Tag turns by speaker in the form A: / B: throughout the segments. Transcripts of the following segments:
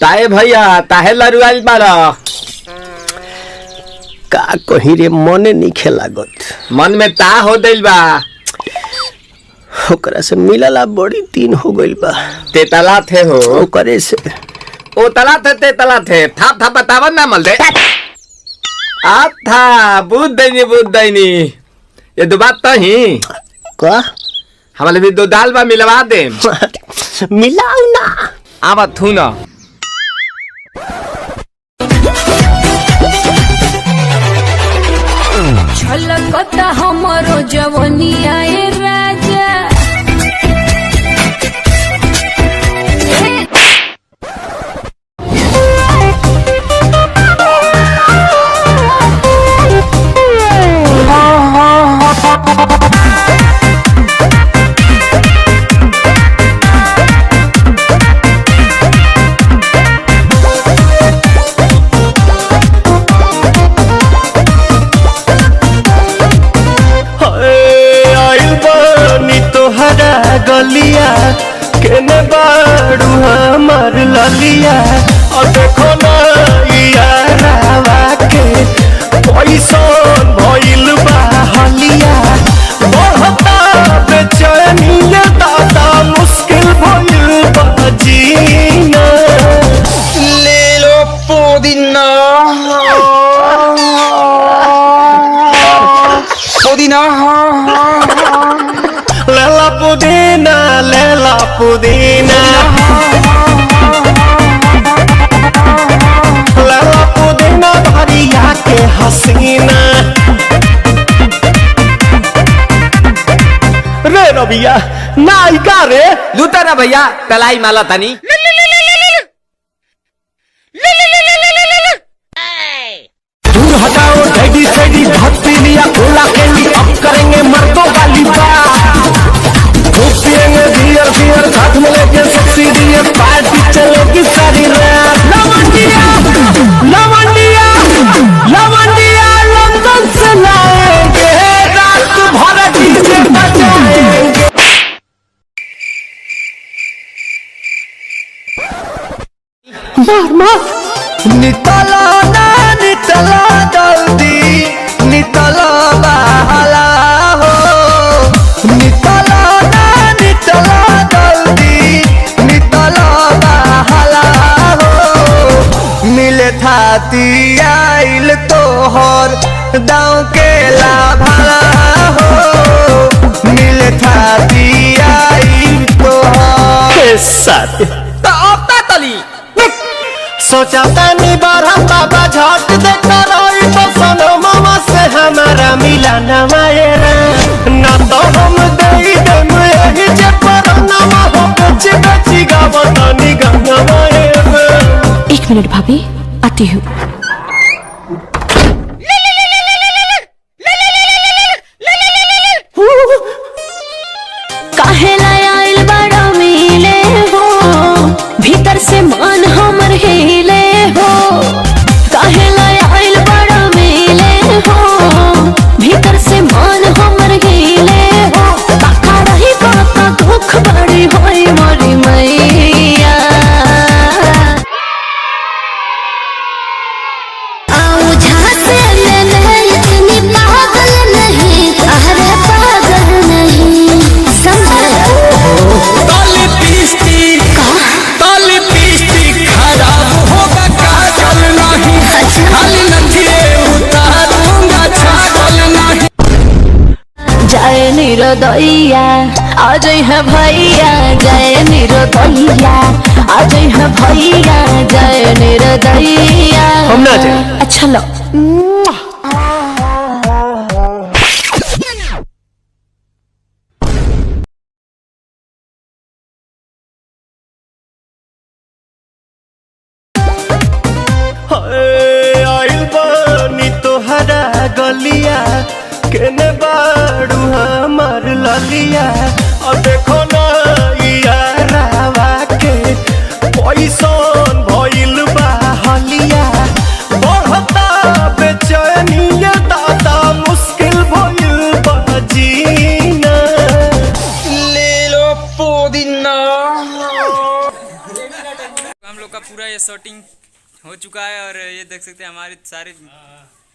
A: काहे भैया ताहे लरुआल बारा
B: का कहीं रे मने नहीं लागत।
A: मन में ता हो दिल बा
B: ओकरा से मिलला बड़ी दिन हो गइल बा।
A: ते तला थे हो
B: ओकरे से
A: ओ तला थे ते तला थे था बतावन ना मल दे आ था बुद्ध दैनी ये दो बात तो ही
B: का
A: हमारे भी दो दाल बा मिलवा दे
B: मिलाऊ ना
A: आवा थू ना
C: छलकता हमरो जवनिया ए राजा
B: गलिया केने बाड़ू हमार ललिया और देखो ना यारावा के पैसन भइल बा हलिया बढ़ता बेचैनिया दादा मुश्किल भइल बा जीना
A: ले लो पुदीना पुदीना
B: लेला पुदीना लेला पुदीना भरिया के हसीना रे रबिया नायिका रे
A: लूटा ना भैया तलाई माला तनी
B: दूर हटाओ डैडी सैडी भक्ति लिया ओला के लिए अब करेंगे मर्दों वाली बात पिएंगे बियर बियर साथ में लेके सेक्सी दिए पार्टी चलेगी सारी रात लवंडिया लवंडिया लवंडिया लंदन से लाएंगे रात भर डीजे बजाएंगे मार मार नितला ना नितला जल्दी नितला बहला हो नितला नितला जल्दी नितला बहला हो मिले थाती आइल तोहर दाँव के लाभला हो मिले थाती आइल तोहर साथ
A: तली
B: सोचा तानी बारह बाबा झट देखा रही तो सनो मामा से हमारा मिला न मायरा ना तो हम दे दम यही जे पर नामा हो बची बची गावतानी गंगा मायरा।
C: 1 मिनट भाभी आती हूँ। काहे लायल बड़ा मिले हो भीतर से मान हमर हिले हो काहे लायल बड़ा मिले हो भीतर से मान हमर हिले हो काका रही काका दुख बड़ी होई मोरी मैया आओ झांसे में नहीं इतनी पागल नहीं अरे पागल नहीं समझे
A: खराब होगा काजल नहीं खाली नथिए उतारूंगा छागल नहीं
C: जय निरोदैया आज है भैया जय निरोदैया आज है भैया जय निरोदैया
B: हम ना जाए।
C: अच्छा लो
B: आइल बानी तोहरा गलिया केने बाड़ू हमार ललिया और देखो ना यारावा के पैसन भइल बा हलिया बढ़ता बेचैनिया दादा मुश्किल भइल बा जीना
A: ले लो पुदीना
D: लोग का पूरा ये शूटिंग हो चुका है और ये देख सकते हैं हमारे सारे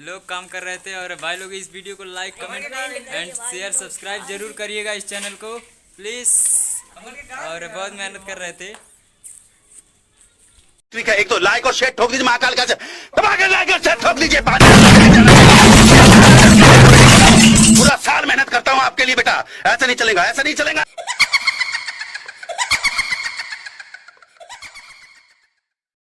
D: लोग काम कर रहे थे। और भाई लोग इस वीडियो को लाइक कमेंट एंड शेयर सब्सक्राइब जरूर करिएगा इस चैनल को प्लीज। और बहुत मेहनत कर रहे थे।
E: ठीक है, एक तो लाइक और शेयर ठोक दीजिए, महाकाल का दबा के लाइक और शेयर ठोक दीजिए। पूरा साल मेहनत करता हूँ आपके लिए बेटा, ऐसा नहीं चलेगा, ऐसा नहीं चलेगा।